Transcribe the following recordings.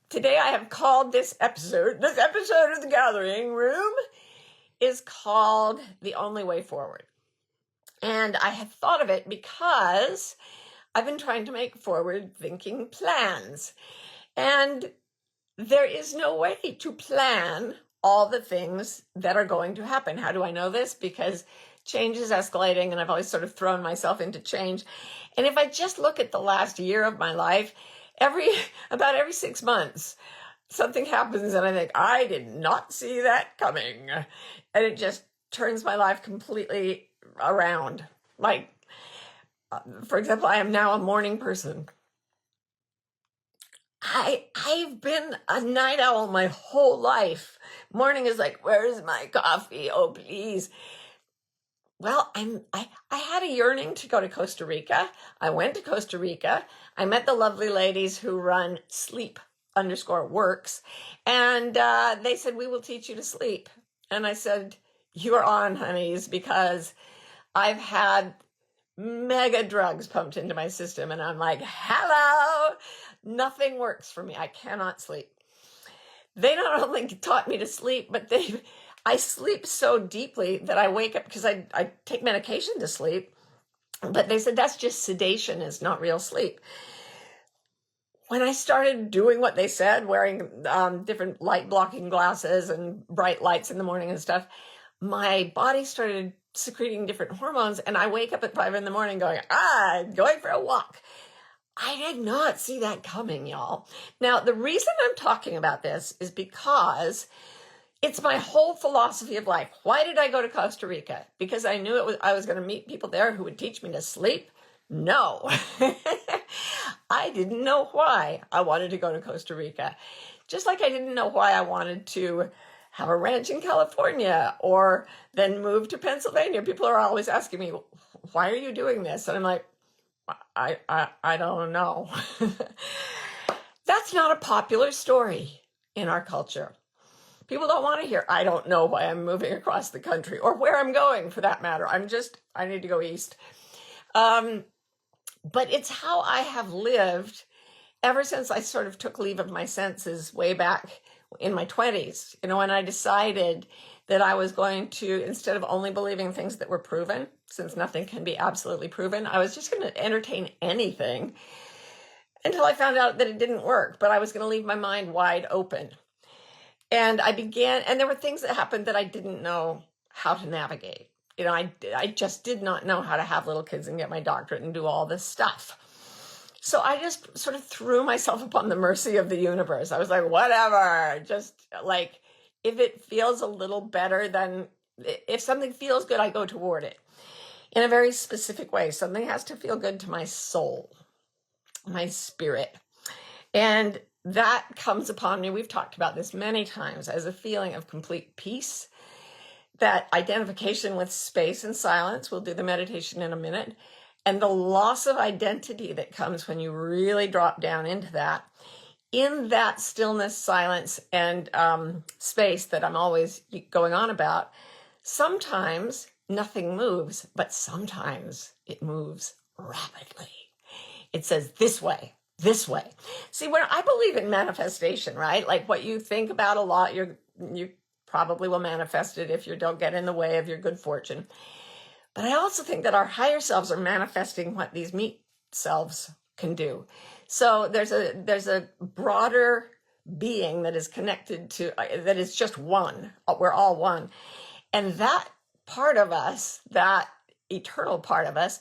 Today I have called this episode of the Gathering Room is called The Only Way Forward. And I have thought of it because I've been trying to make forward-thinking plans. And there is no way to plan all the things that are going to happen. How do I know this? Because change is escalating, and I've always sort of thrown myself into change. And if I just look at the last year of my life, about every 6 months, something happens and I think, I did not see that coming. And it just turns my life completely around. Like, for example, I am now a morning person. I've been a night owl my whole life. Morning is like, where's my coffee? Oh, please. Well, I had a yearning to go to Costa Rica. I went to Costa Rica. I met the lovely ladies who run sleep_works. And they said, we will teach you to sleep. And I said, you're on, honeys, because I've had mega drugs pumped into my system. And I'm like, hello, nothing works for me. I cannot sleep. They not only taught me to sleep, but I sleep so deeply that I wake up because I take medication to sleep. But they said that's just sedation, is not real sleep. When I started doing what they said, wearing different light blocking glasses and bright lights in the morning and stuff, my body started secreting different hormones. And I wake up at 5 a.m. going, going for a walk. I did not see that coming, y'all. Now, the reason I'm talking about this is because it's my whole philosophy of life. Why did I go to Costa Rica? Because I knew I was going to meet people there who would teach me to sleep? No. I didn't know why I wanted to go to Costa Rica. Just like I didn't know why I wanted to have a ranch in California or then move to Pennsylvania. People are always asking me, why are you doing this? And I'm like, I don't know. That's not a popular story in our culture. People don't want to hear, I don't know why I'm moving across the country or where I'm going for that matter. I need to go east. But it's how I have lived ever since I sort of took leave of my senses way back in my 20s. When I decided that I was going to, instead of only believing things that were proven, since nothing can be absolutely proven, I was just going to entertain anything until I found out that it didn't work. But I was going to leave my mind wide open. And and there were things that happened that I didn't know how to navigate. I just did not know how to have little kids and get my doctorate and do all this stuff. So I just sort of threw myself upon the mercy of the universe. I was like, whatever, just like, if it feels a little better, then if something feels good, I go toward it in a very specific way. Something has to feel good to my soul, my spirit. And that comes upon me, we've talked about this many times, as a feeling of complete peace, that identification with space and silence. We'll do the meditation in a minute. And the loss of identity that comes when you really drop down into that. In that stillness, silence, and space that I'm always going on about, sometimes nothing moves, but sometimes it moves rapidly. It says this way. This way. See, when I believe in manifestation, right? Like what you think about a lot, you probably will manifest it if you don't get in the way of your good fortune. But I also think that our higher selves are manifesting what these meat selves can do. So there's a broader being that is connected to, that is just one. We're all one. And that part of us, that eternal part of us,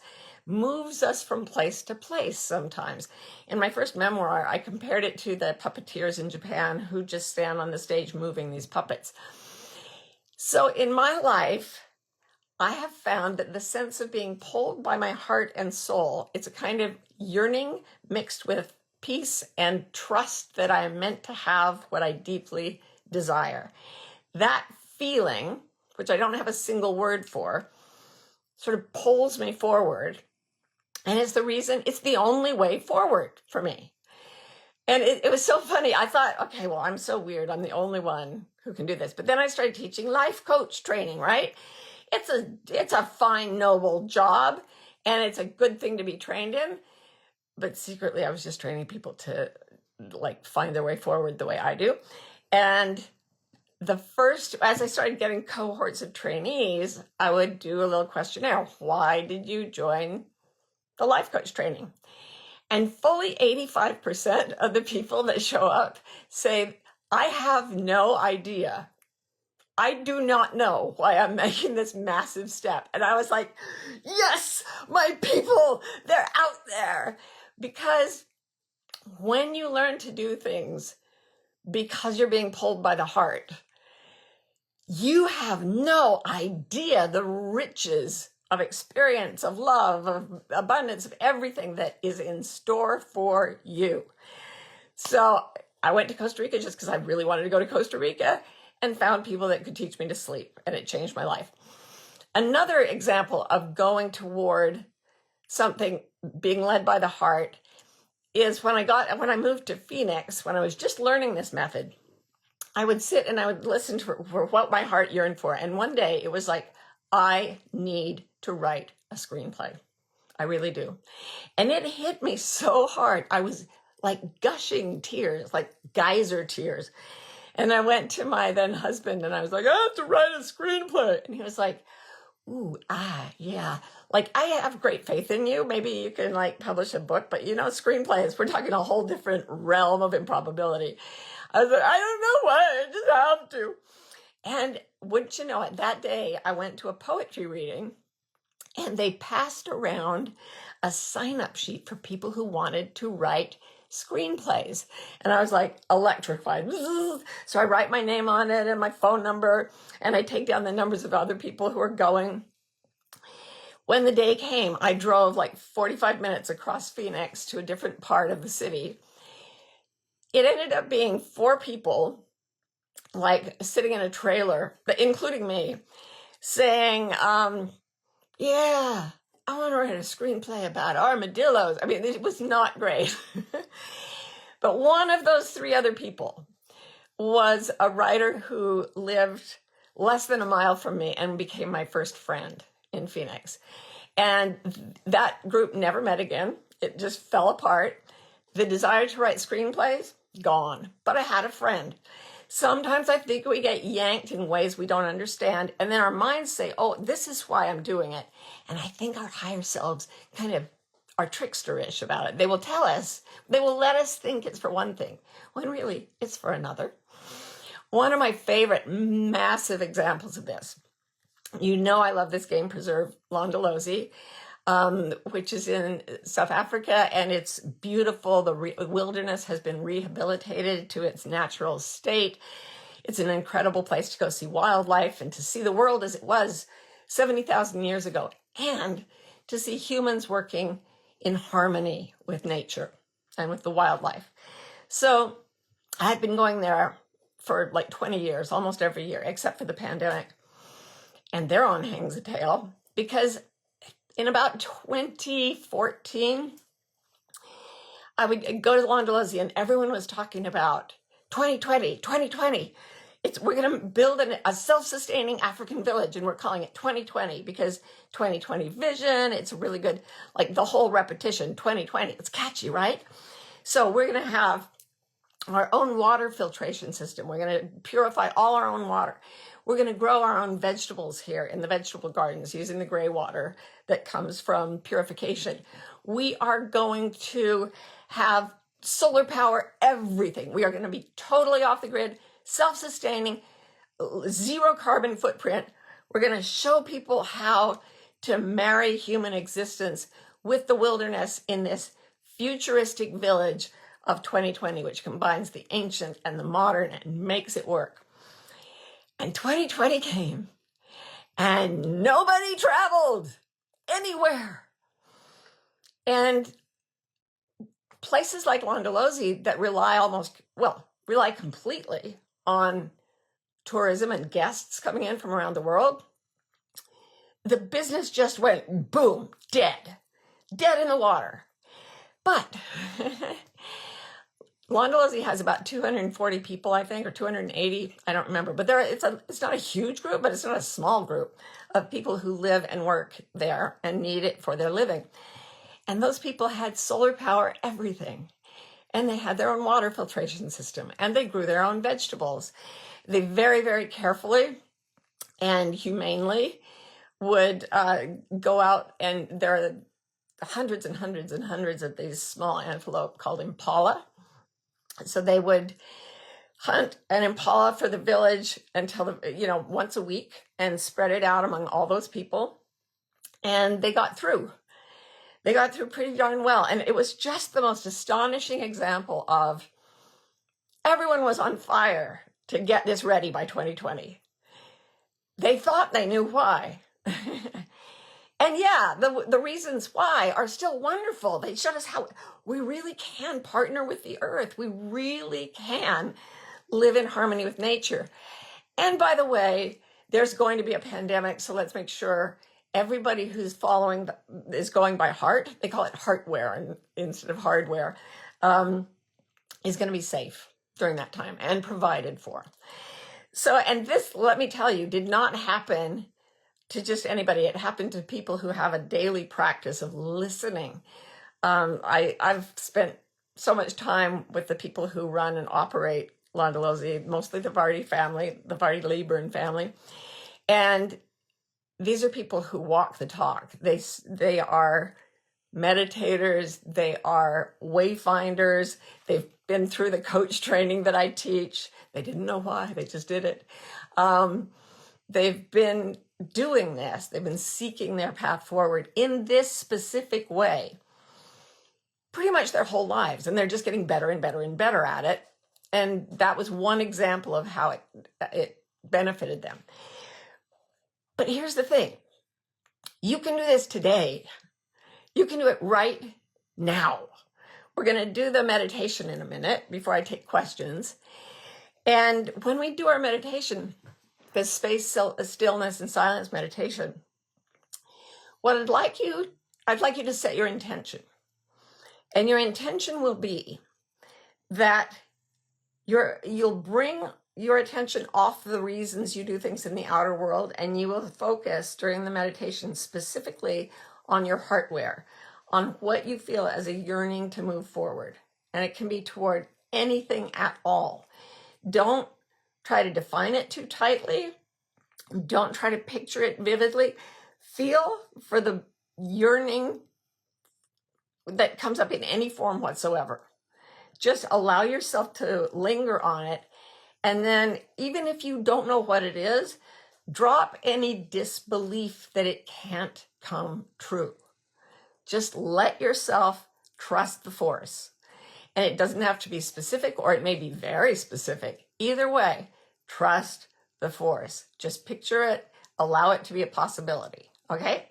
moves us from place to place sometimes. In my first memoir, I compared it to the puppeteers in Japan who just stand on the stage moving these puppets. So in my life, I have found that the sense of being pulled by my heart and soul, it's a kind of yearning mixed with peace and trust that I am meant to have what I deeply desire. That feeling, which I don't have a single word for, sort of pulls me forward. And it's the only way forward for me. And it was so funny. I thought, okay, well, I'm so weird. I'm the only one who can do this. But then I started teaching life coach training, right? It's a fine, noble job, and it's a good thing to be trained in. But secretly, I was just training people to like find their way forward the way I do. And as I started getting cohorts of trainees, I would do a little questionnaire. Why did you join the life coach training? And fully 85% of the people that show up say, I have no idea. I do not know why I'm making this massive step. And I was like, yes, my people, they're out there. Because when you learn to do things because you're being pulled by the heart, you have no idea the riches of experience, of love, of abundance, of everything that is in store for you. So I went to Costa Rica just because I really wanted to go to Costa Rica, and found people that could teach me to sleep, and it changed my life. Another example of going toward something, being led by the heart, is when I moved to Phoenix, when I was just learning this method, I would sit and I would listen for what my heart yearned for. And one day it was like, I need to write a screenplay. I really do. And it hit me so hard. I was like gushing tears, like geyser tears. And I went to my then husband and I was like, I have to write a screenplay. And he was like, ooh, yeah. Like, I have great faith in you. Maybe you can like publish a book, but screenplays, we're talking a whole different realm of improbability. I was like, I don't know why, I just have to. And wouldn't you know it, that day I went to a poetry reading and they passed around a sign-up sheet for people who wanted to write screenplays. And I was like electrified. So I write my name on it and my phone number, and I take down the numbers of other people who are going. When the day came, I drove like 45 minutes across Phoenix to a different part of the city. It ended up being 4 people, like sitting in a trailer, including me, saying, yeah, I want to write a screenplay about armadillos. I mean, it was not great. But one of those 3 other people was a writer who lived less than a mile from me and became my first friend in Phoenix. And that group never met again. It just fell apart. The desire to write screenplays, gone. But I had a friend. Sometimes I think we get yanked in ways we don't understand, and then our minds say, oh, this is why I'm doing it. And I think our higher selves kind of are tricksterish about it. They will tell us, they will let us think it's for one thing, when really it's for another. One of my favorite massive examples of this, I love this game, Preserve Loi, which is in South Africa, and it's beautiful. The wilderness has been rehabilitated to its natural state. It's an incredible place to go see wildlife and to see the world as it was 70,000 years ago, and to see humans working in harmony with nature and with the wildlife. So I had been going there for like 20 years, almost every year, except for the pandemic. And their own hangs a tale, because in about 2014, I would go to Loi and everyone was talking about 2020. We're going to build a self-sustaining African village, and we're calling it 2020 because 2020 vision, it's really good, like the whole repetition, 2020, it's catchy, right? So we're going to have our own water filtration system. We're going to purify all our own water. We're going to grow our own vegetables here in the vegetable gardens using the gray water that comes from purification. We are going to have solar power, everything. We are going to be totally off the grid, self-sustaining, 0 carbon footprint. We're going to show people how to marry human existence with the wilderness in this futuristic village of 2020, which combines the ancient and the modern and makes it work. And 2020 came, and nobody traveled anywhere. And places like Loi that rely completely on tourism and guests coming in from around the world, the business just went boom, dead in the water. But Loi has about 240 people, I think, or 280. I don't remember. But it's not a huge group, but it's not a small group of people who live and work there and need it for their living. And those people had solar power, everything. and they had their own water filtration system, and they grew their own vegetables. They very, very carefully and humanely would go out, and there are hundreds and hundreds and hundreds of these small antelope called impala. So they would hunt an impala for the village until, once a week, and spread it out among all those people. And they got through. They got through pretty darn well. And it was just the most astonishing example of everyone was on fire to get this ready by 2020. They thought they knew why. And yeah, the reasons why are still wonderful. They showed us how we really can partner with the earth. We really can live in harmony with nature. And by the way, there's going to be a pandemic, so let's make sure everybody who's following is going by heart. They call it Heartware instead of hardware, is going to be safe during that time and provided for. So, and this, let me tell you, did not happen to just anybody. It happened to people who have a daily practice of listening. I've spent so much time with the people who run and operate Landalosi, mostly the Vardy family, the Vardy-Liebern family. And these are people who walk the talk. They are meditators. They are wayfinders. They've been through the coach training that I teach. They didn't know why. They just did it. They've been doing this. They've been seeking their path forward in this specific way pretty much their whole lives. And they're just getting better and better and better at it. And that was one example of how it benefited them. But here's the thing. You can do this today. You can do it right now. We're going to do the meditation in a minute before I take questions. And when we do our meditation, the space, stillness, and silence meditation, what I'd like you to set your intention. And your intention will be that you'll bring your attention off the reasons you do things in the outer world, and you will focus during the meditation specifically on your heartware, on what you feel as a yearning to move forward. And it can be toward anything at all. Don't try to define it too tightly. Don't try to picture it vividly. Feel for the yearning that comes up in any form whatsoever. Just allow yourself to linger on it. And then even if you don't know what it is, drop any disbelief that it can't come true. Just let yourself trust the force. And it doesn't have to be specific, or it may be very specific. Either way, trust the force. Just picture it, allow it to be a possibility. Okay?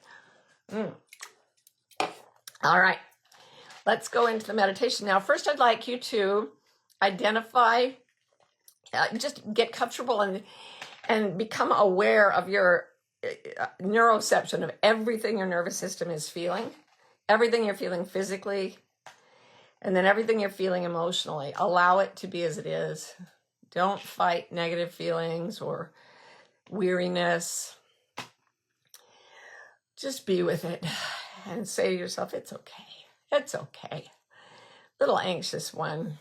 All right. Let's go into the meditation. Now, first I'd like you to identify, just get comfortable and become aware of your neuroception of everything your nervous system is feeling, everything you're feeling physically, and then everything you're feeling emotionally. Allow it to be as it is. Don't fight negative feelings or weariness. Just be with it and say to yourself, it's okay. It's okay. Little anxious one.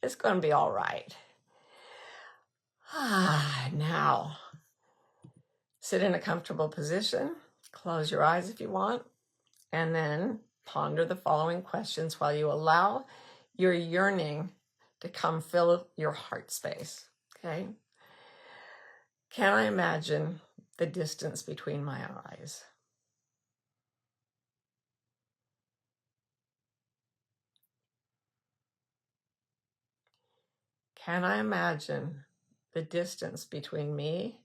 It's going to be all right. Now, sit in a comfortable position. Close your eyes if you want. And then ponder the following questions while you allow your yearning to come fill your heart space. Okay? Can I imagine the distance between my eyes? Can I imagine the distance between me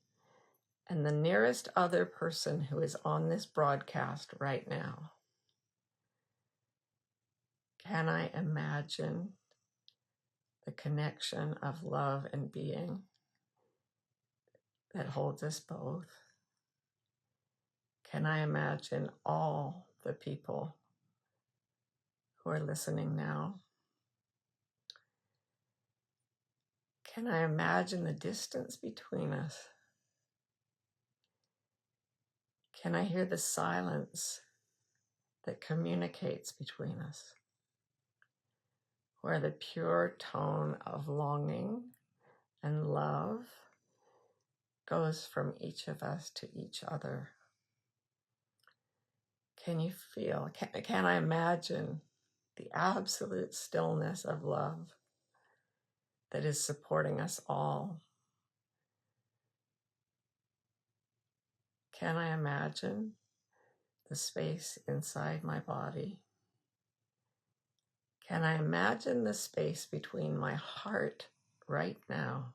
and the nearest other person who is on this broadcast right now? Can I imagine the connection of love and being that holds us both? Can I imagine all the people who are listening now? Can I imagine the distance between us? Can I hear the silence that communicates between us? where the pure tone of longing and love goes from each of us to each other. Can you feel, can I imagine the absolute stillness of love that is supporting us all? Can I imagine the space inside my body? Can I imagine the space between my heart right now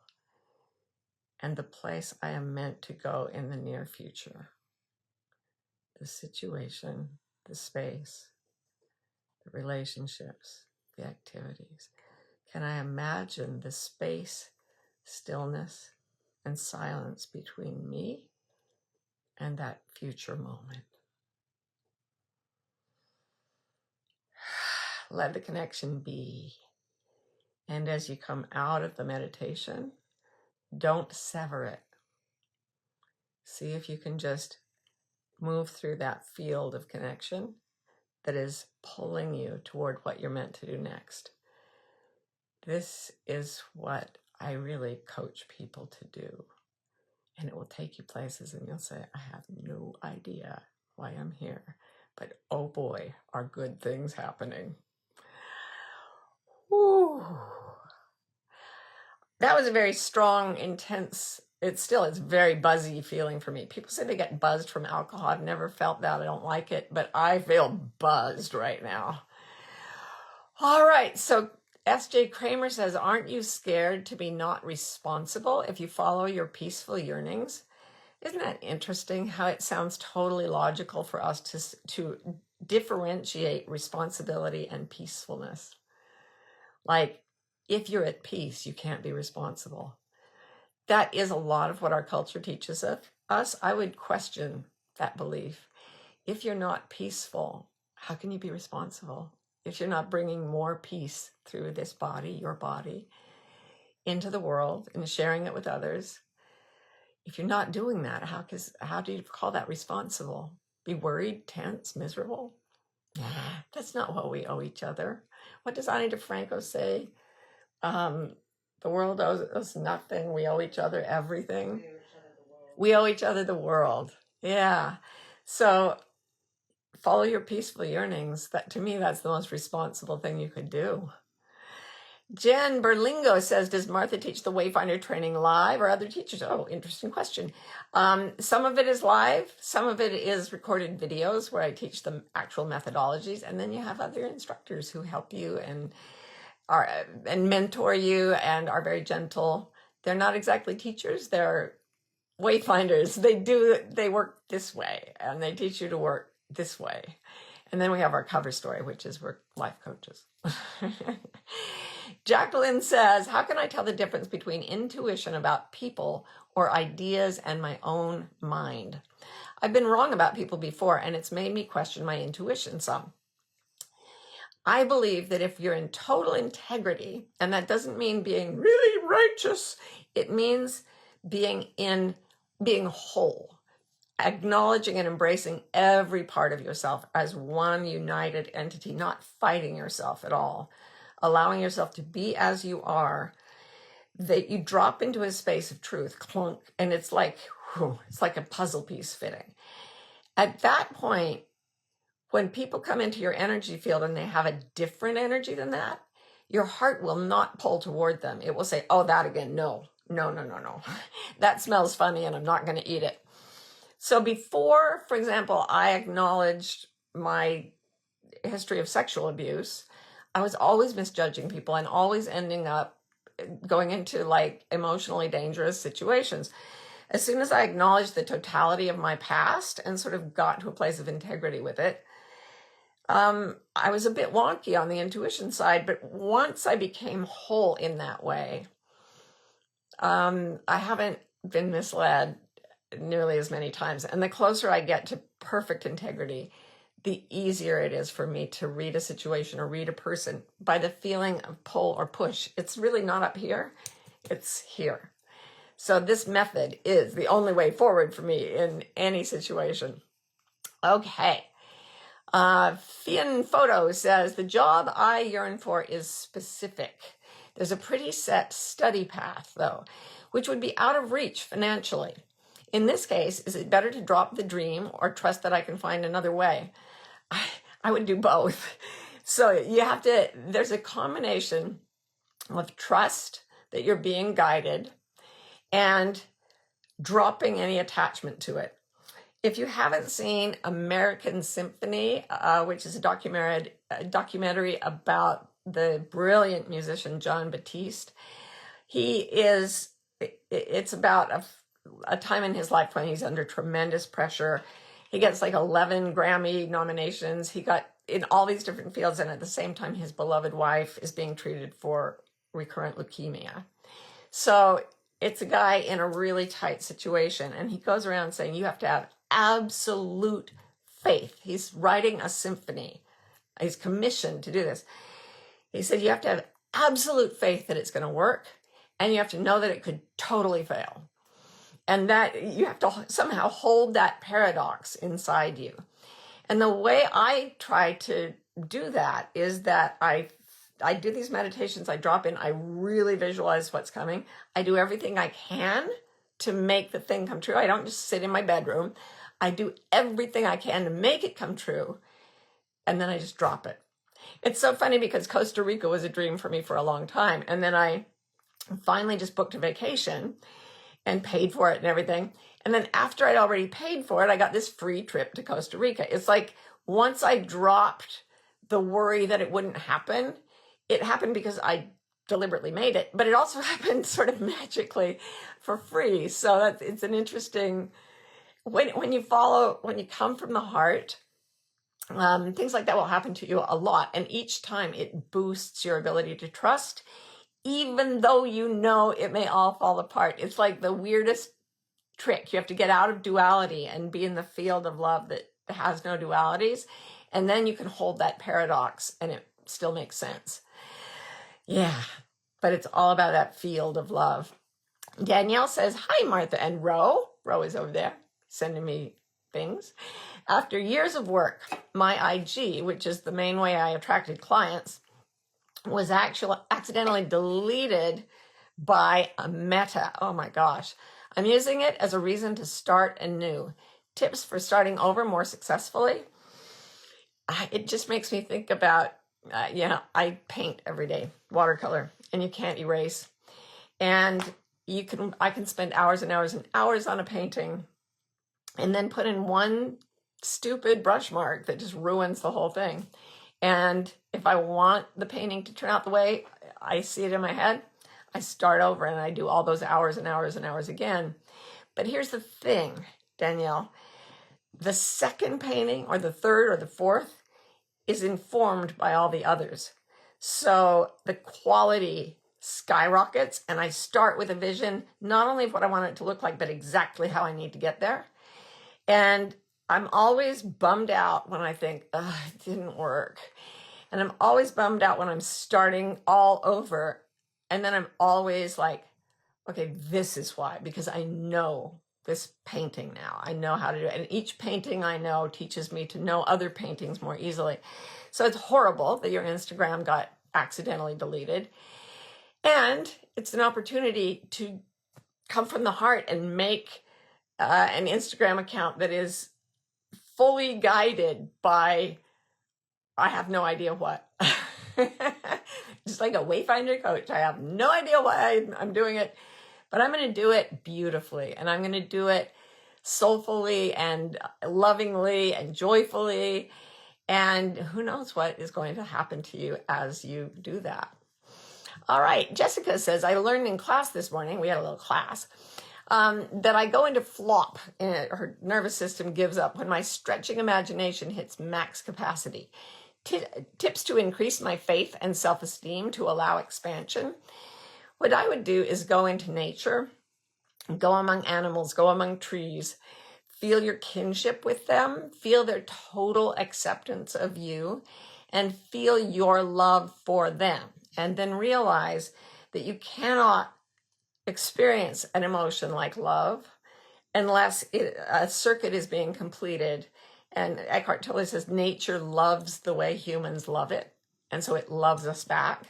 and the place I am meant to go in the near future? The situation, the space, the relationships, the activities. Can I imagine the space, stillness, and silence between me and that future moment? Let the connection be. And as you come out of the meditation, don't sever it. See if you can just move through that field of connection that is pulling you toward what you're meant to do next. This is what I really coach people to do. And it will take you places and you'll say, I have no idea why I'm here. But oh boy, are good things happening. Woo. That was a very strong, intense, it's very buzzy feeling for me. People say they get buzzed from alcohol. I've never felt that. I don't like it, but I feel buzzed right now. All right, so S.J. Kramer says, aren't you scared to be not responsible if you follow your peaceful yearnings? Isn't that interesting how it sounds totally logical for us to differentiate responsibility and peacefulness? Like, if you're at peace, you can't be responsible. That is a lot of what our culture teaches us. I would question that belief. If you're not peaceful, how can you be responsible? If you're not bringing more peace through this body, your body, into the world and sharing it with others, if you're not doing that, how do you call that responsible? Be worried, tense, miserable? That's not what we owe each other. What does Ani DeFranco say? The world owes us nothing. We owe each other everything. We owe each other the world. Yeah. So follow your peaceful yearnings. That, to me, that's the most responsible thing you could do. Jen Berlingo says, does Martha teach the Wayfinder training live or other teachers? Oh, interesting question. Some of it is live. Some of it is recorded videos where I teach the actual methodologies. And then you have other instructors who help you and mentor you and are very gentle. They're not exactly teachers. They're wayfinders. They work this way and they teach you to work this way. And then we have our cover story, which is we're life coaches. Jacqueline says, how can I tell the difference between intuition about people or ideas and my own mind? I've been wrong about people before, and it's made me question my intuition some. I believe that if you're in total integrity, and that doesn't mean being really righteous, it means being whole, acknowledging and embracing every part of yourself as one united entity, not fighting yourself at all, allowing yourself to be as you are, that you drop into a space of truth, clunk, and it's like a puzzle piece fitting. At that point, when people come into your energy field and they have a different energy than that, your heart will not pull toward them. It will say, oh, that again, no. That smells funny and I'm not going to eat it. So before, for example, I acknowledged my history of sexual abuse, I was always misjudging people and always ending up going into like emotionally dangerous situations. As soon as I acknowledged the totality of my past and sort of got to a place of integrity with it, I was a bit wonky on the intuition side, but once I became whole in that way, I haven't been misled nearly as many times. And the closer I get to perfect integrity, the easier it is for me to read a situation or read a person by the feeling of pull or push. It's really not up here, it's here. So this method is the only way forward for me in any situation. Okay. Fian Photo says, the job I yearn for is specific. There's a pretty set study path, though, which would be out of reach financially. In this case, is it better to drop the dream or trust that I can find another way? I would do both. So you have to, there's a combination of trust that you're being guided and dropping any attachment to it. If you haven't seen American Symphony, which is a documentary about the brilliant musician John Batiste, it's about a time in his life when he's under tremendous pressure. He gets like 11 Grammy nominations. He got in all these different fields, and at the same time, his beloved wife is being treated for recurrent leukemia. So it's a guy in a really tight situation, and he goes around saying you have to have absolute faith. He's writing a symphony. He's commissioned to do this. He said you have to have absolute faith that it's going to work, and you have to know that it could totally fail. And that you have to somehow hold that paradox inside you. And the way I try to do that is that I do these meditations, I drop in, I really visualize what's coming. I do everything I can to make the thing come true. I don't just sit in my bedroom. I do everything I can to make it come true. And then I just drop it. It's so funny because Costa Rica was a dream for me for a long time. And then I finally just booked a vacation and paid for it and everything. And then after I'd already paid for it, I got this free trip to Costa Rica. It's like once I dropped the worry that it wouldn't happen, it happened because I deliberately made it, but it also happened sort of magically for free. So it's an interesting, when you come from the heart, things like that will happen to you a lot. And each time it boosts your ability to trust, even though you know it may all fall apart. It's like the weirdest trick. You have to get out of duality and be in the field of love that has no dualities. And then you can hold that paradox and it still makes sense. Yeah, but it's all about that field of love. Danielle says, hi, Martha and Ro. Ro is over there sending me things. After years of work, my IG, which is the main way I attracted clients, was actually accidentally deleted by a Meta. Oh my gosh. I'm using it as a reason to start anew. Tips for starting over more successfully. It just makes me think about, I paint every day, watercolor, and you can't erase. And I can spend hours and hours and hours on a painting and then put in one stupid brush mark that just ruins the whole thing. And if I want the painting to turn out the way I see it in my head, I start over and I do all those hours and hours and hours again. But here's the thing, Danielle. The second painting or the third or the fourth is informed by all the others. So the quality skyrockets, and I start with a vision, not only of what I want it to look like, but exactly how I need to get there. And I'm always bummed out when I think, it didn't work. And I'm always bummed out when I'm starting all over. And then I'm always like, okay, this is why, because I know this painting now. I know how to do it. And each painting I know teaches me to know other paintings more easily. So it's horrible that your Instagram got accidentally deleted. And it's an opportunity to come from the heart and make an Instagram account that is fully guided by, I have no idea what. Just like a wayfinder coach. I have no idea why I'm doing it, but I'm going to do it beautifully. And I'm going to do it soulfully and lovingly and joyfully. And who knows what is going to happen to you as you do that. All right. Jessica says, I learned in class this morning, we had a little class, that I go into flop. Her nervous system gives up when my stretching imagination hits max capacity. Tips to increase my faith and self-esteem to allow expansion. What I would do is go into nature, go among animals, go among trees, feel your kinship with them, feel their total acceptance of you, and feel your love for them. And then realize that you cannot experience an emotion like love unless a circuit is being completed And Eckhart Tolle says nature loves the way humans love it. And so it loves us back.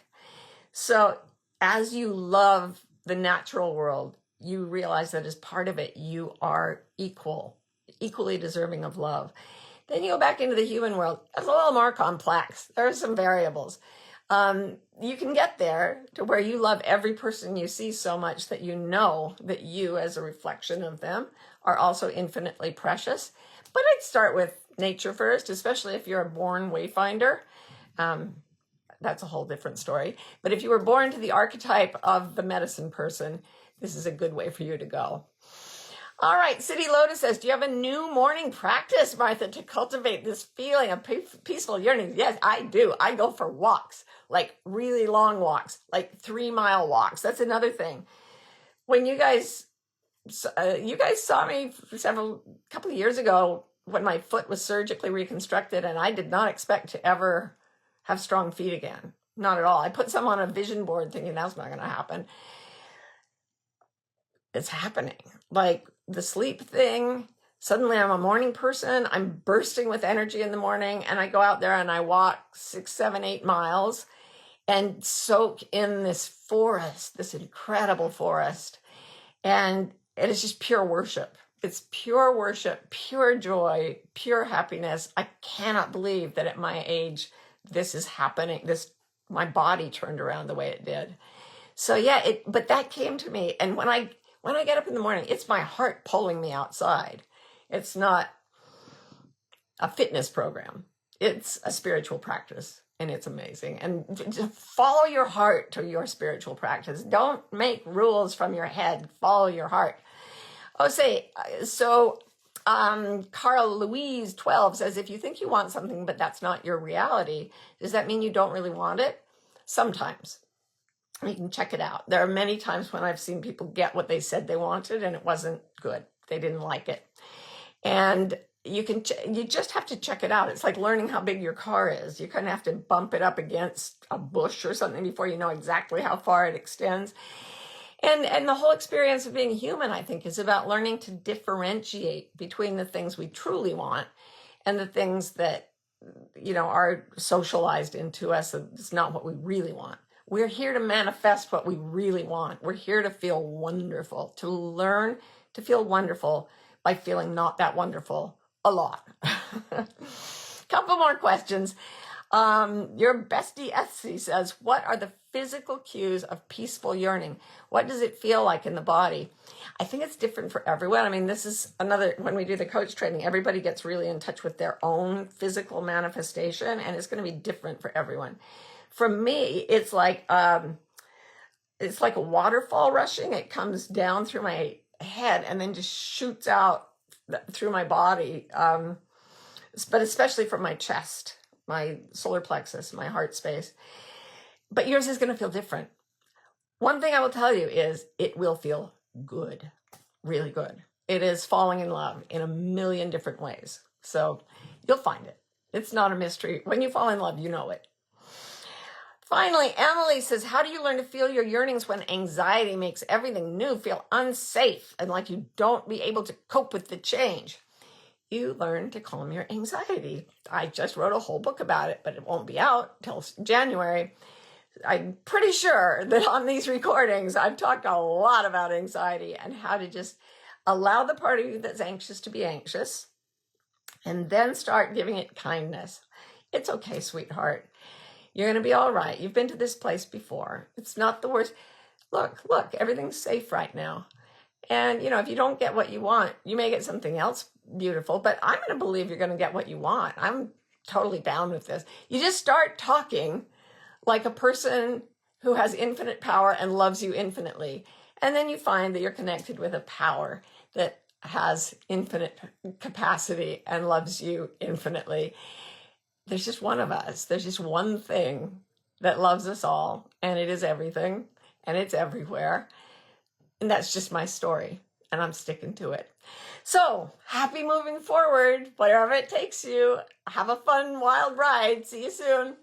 So as you love the natural world, you realize that as part of it, you are equally deserving of love. Then you go back into the human world. It's a little more complex. There are some variables. You can get there to where you love every person you see so much that you know that you, as a reflection of them, are also infinitely precious. But I'd start with nature first, especially if you're a born wayfinder. That's a whole different story. But if you were born to the archetype of the medicine person, this is a good way for you to go. All right, City Lotus says, do you have a new morning practice, Martha, to cultivate this feeling of peaceful yearning? Yes, I do. I go for walks, like really long walks, like 3-mile walks. That's another thing. When you guys saw me a couple of years ago when my foot was surgically reconstructed, and I did not expect to ever have strong feet again. Not at all. I put some on a vision board thinking that's not going to happen. It's happening. Like the sleep thing, suddenly I'm a morning person. I'm bursting with energy in the morning, and I go out there and I walk 6, 7, 8 miles and soak in this forest, this incredible forest. And it is just pure worship. It's pure worship, pure joy, pure happiness. I cannot believe that at my age, this is happening. My body turned around the way it did. So yeah, but that came to me. And when I get up in the morning, it's my heart pulling me outside. It's not a fitness program. It's a spiritual practice, and it's amazing. And just follow your heart to your spiritual practice. Don't make rules from your head. Follow your heart. Carl Louise 12 says, if you think you want something, but that's not your reality, does that mean you don't really want it? Sometimes. You can check it out. There are many times when I've seen people get what they said they wanted and it wasn't good. They didn't like it. And you just have to check it out. It's like learning how big your car is. You kind of have to bump it up against a bush or something before you know exactly how far it extends. And the whole experience of being human, I think, is about learning to differentiate between the things we truly want and the things that, are socialized into us. It's not what we really want. We're here to manifest what we really want. We're here to feel wonderful, to learn to feel wonderful by feeling not that wonderful a lot. Couple more questions. Your bestie Etsy says, what are the physical cues of peaceful yearning? What does it feel like in the body? I think it's different for everyone. I mean, this is when we do the coach training, everybody gets really in touch with their own physical manifestation, and it's going to be different for everyone. For me, it's like a waterfall rushing. It comes down through my head and then just shoots out through my body, but especially from my chest, my solar plexus, my heart space. But yours is going to feel different. One thing I will tell you is it will feel good, really good. It is falling in love in a million different ways. So you'll find it. It's not a mystery. When you fall in love, you know it. Finally, Emily says, how do you learn to feel your yearnings when anxiety makes everything new feel unsafe and like you don't be able to cope with the change? You learn to calm your anxiety. I just wrote a whole book about it, but it won't be out till January. I'm pretty sure that on these recordings, I've talked a lot about anxiety and how to just allow the part of you that's anxious to be anxious and then start giving it kindness. It's okay, sweetheart. You're going to be all right. You've been to this place before. It's not the worst. Look, everything's safe right now. And, if you don't get what you want, you may get something else beautiful, but I'm going to believe you're going to get what you want. I'm totally down with this. You just start talking like a person who has infinite power and loves you infinitely. And then you find that you're connected with a power that has infinite capacity and loves you infinitely. There's just one of us. There's just one thing that loves us all, and it is everything, and it's everywhere. And that's just my story, and I'm sticking to it. So, happy moving forward, wherever it takes you. Have a fun, wild ride. See you soon.